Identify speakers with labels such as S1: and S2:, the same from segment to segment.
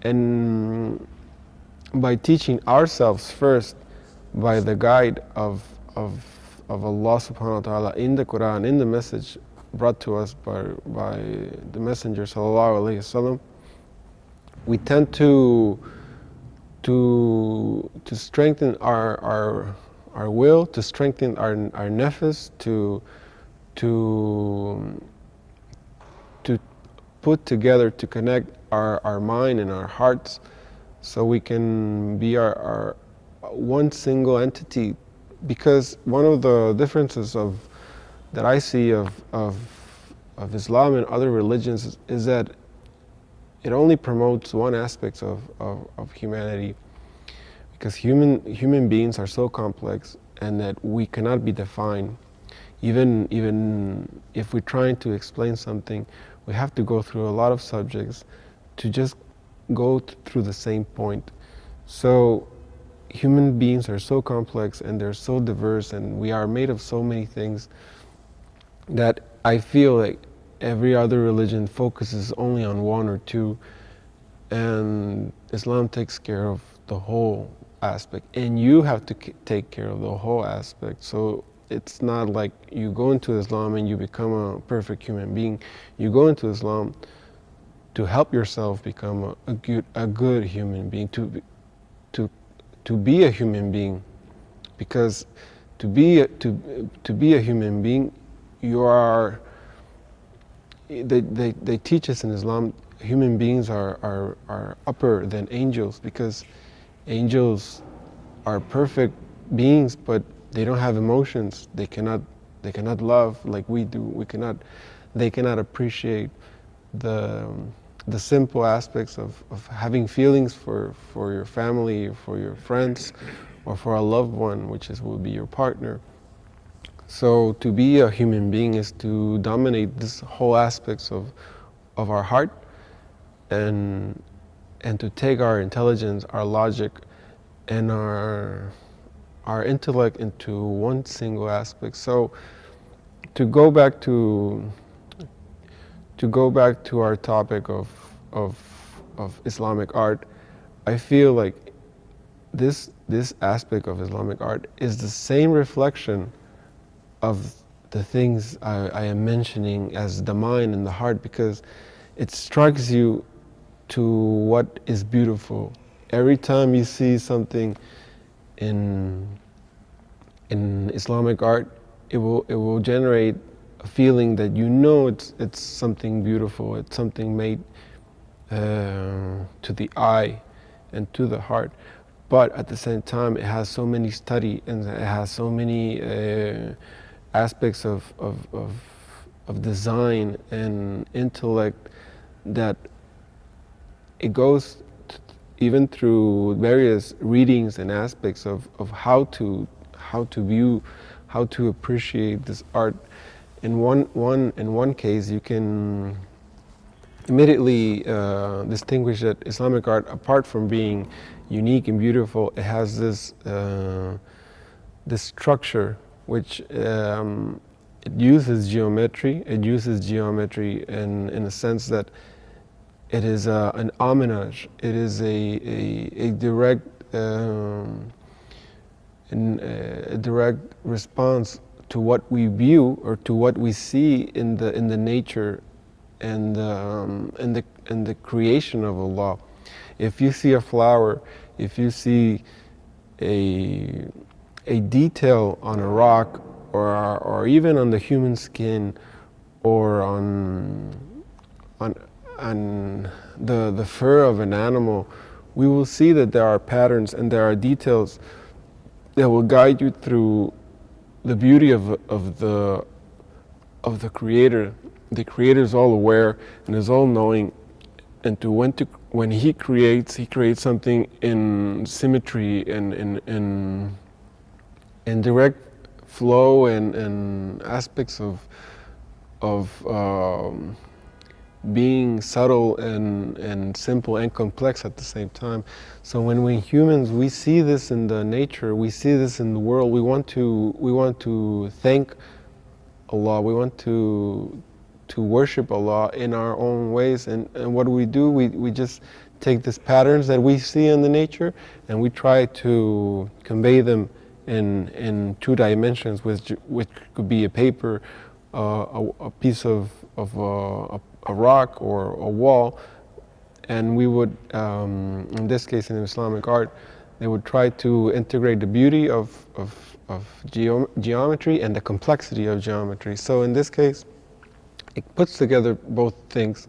S1: And by teaching ourselves first by the guide of Allah subhanahu wa ta'ala in the Quran, in the message brought to us by the Messenger sallallahu alaihi wasallam, we tend to strengthen our will, to strengthen our nefs, to put together, to connect our mind and our hearts, so we can be our one single entity. Because one of the differences that I see of Islam and other religions is that it only promotes one aspect of humanity, because human beings are so complex and that we cannot be defined. Even if we're trying to explain something, we have to go through a lot of subjects to just go through the same point. So human beings are so complex and they're so diverse, and we are made of so many things, that I feel like every other religion focuses only on one or two, and Islam takes care of the whole aspect, and you have to take care of the whole aspect. So it's not like you go into Islam and you become a perfect human being. You go into Islam to help yourself become a good human being, to be a human being, because to be a human being, you are. They teach us in Islam, human beings are upper than angels, because angels are perfect beings, but they don't have emotions. They cannot love like we do. They cannot appreciate the simple aspects of having feelings for your family, for your friends, or for a loved one, which will be your partner. So to be a human being is to dominate this whole aspects of our heart, and to take our intelligence, our logic, and our intellect into one single aspect. So to go back to our topic of Islamic art, I feel like this aspect of Islamic art is the same reflection of the things I am mentioning as the mind and the heart, because it strikes you to what is beautiful. Every time you see something in Islamic art, it will generate a feeling that it's something beautiful. It's something made to the eye and to the heart. But at the same time, it has so many study, and it has so many aspects of design and intellect, that it goes even through various readings and aspects of how to view, how to appreciate this art. In one case, you can immediately distinguish that Islamic art, apart from being unique and beautiful, it has this structure, which it uses geometry. It uses geometry in a sense that it is an homage. It is a direct a direct response to what we view, or to what we see in the nature and the creation of Allah. If you see a flower, if you see a detail on a rock, or even on the human skin, or on the fur of an animal, we will see that there are patterns and there are details that will guide you through the beauty of the Creator. The Creator is all aware and is all knowing, and when He creates something in symmetry and in direct flow and aspects of being subtle and simple and complex at the same time. So when we humans, we see this in the nature, we see this in the world, we want to thank Allah, we want to worship Allah in our own ways, and what we do, we just take these patterns that we see in the nature, and we try to convey them in two dimensions, which could be a paper, a piece of a rock or a wall, and we would, in this case in Islamic art, they would try to integrate the beauty of geometry and the complexity of geometry. So in this case, it puts together both things.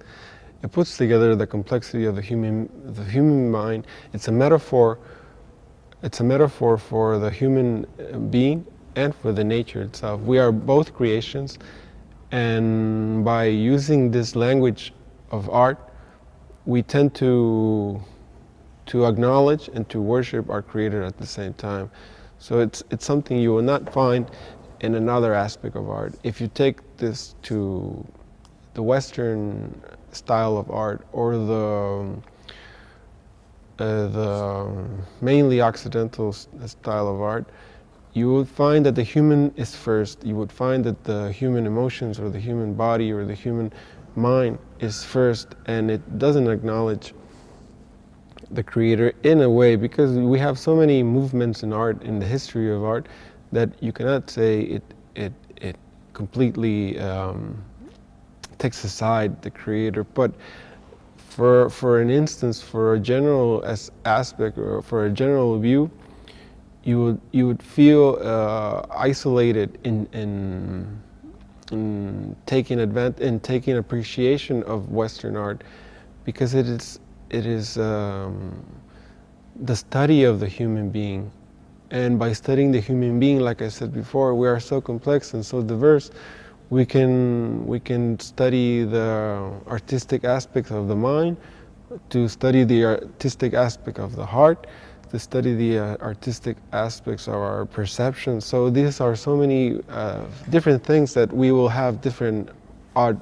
S1: It puts together the complexity of the human mind. It's a metaphor. It's a metaphor for the human being and for the nature itself. We are both creations, and by using this language of art, we tend to acknowledge and to worship our Creator at the same time. So it's something you will not find in another aspect of art. If you take this to the Western style of art, or the mainly Occidental style of art, you would find that the human is first. You would find that the human emotions or the human body or the human mind is first, and it doesn't acknowledge the Creator in a way, because we have so many movements in art, in the history of art, that you cannot say it completely takes aside the Creator. But for an instance, for a general aspect or for a general view, you would feel isolated in taking taking appreciation of Western art, because it is the study of the human being. And by studying the human being, like I said before, we are so complex and so diverse. We can study the artistic aspects of the mind, to study the artistic aspect of the heart, to study the artistic aspects of our perception. So these are so many different things that we will have different art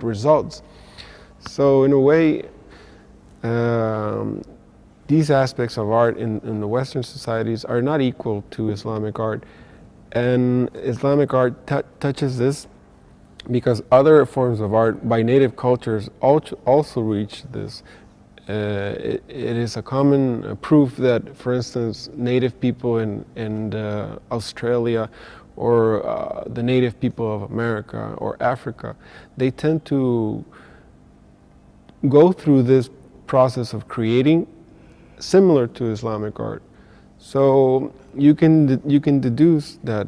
S1: results. So in a way, these aspects of art in the Western societies are not equal to Islamic art, and Islamic art touches this because other forms of art by native cultures also reach this. It is a common proof that, for instance, native people in Australia, or the native people of America or Africa, they tend to go through this process of creating similar to Islamic art. So you can deduce that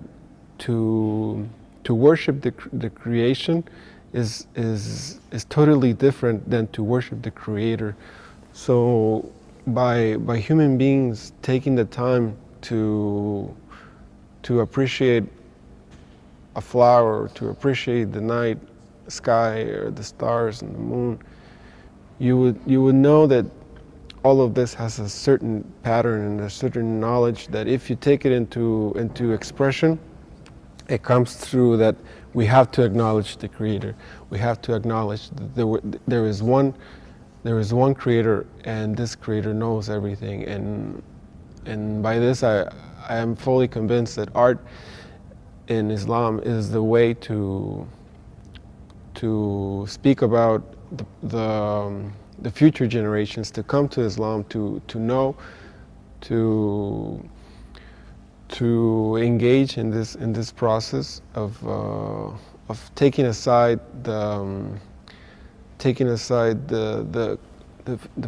S1: to worship the creation is totally different than to worship the Creator. So by human beings taking the time to appreciate a flower, to appreciate the night sky or the stars and the moon, you would know that all of this has a certain pattern and a certain knowledge that if you take it into expression, it comes through that we have to acknowledge the Creator. We have to acknowledge that there is one Creator, and this Creator knows everything. And by this, I am fully convinced that art in Islam is the way to speak about the future generations to come to Islam, to know, to engage in this process of taking aside the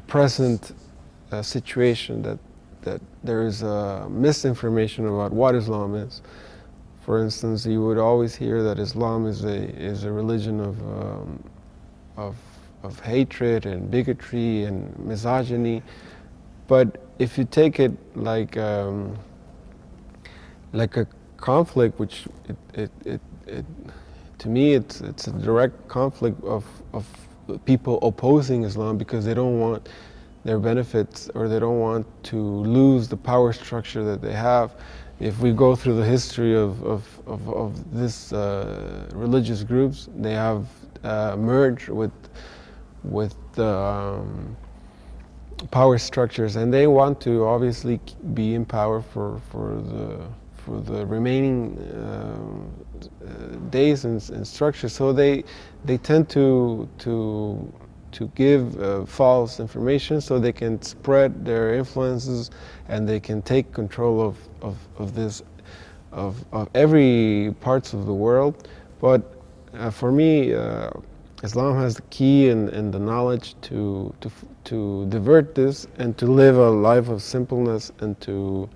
S1: present situation, that there is misinformation about what Islam is. For instance, you would always hear that Islam is a religion of hatred and bigotry and misogyny, but if you take it like a conflict, which to me it's a direct conflict of people opposing Islam because they don't want their benefits, or they don't want to lose the power structure that they have. If we go through the history of this religious groups, they have merged with power structures, and they want to obviously be in power for the remaining days and structures. So they tend to to give false information so they can spread their influences, and they can take control of this, of every parts of the world. But for me, Islam has the key and the knowledge to divert this and to live a life of simpleness and to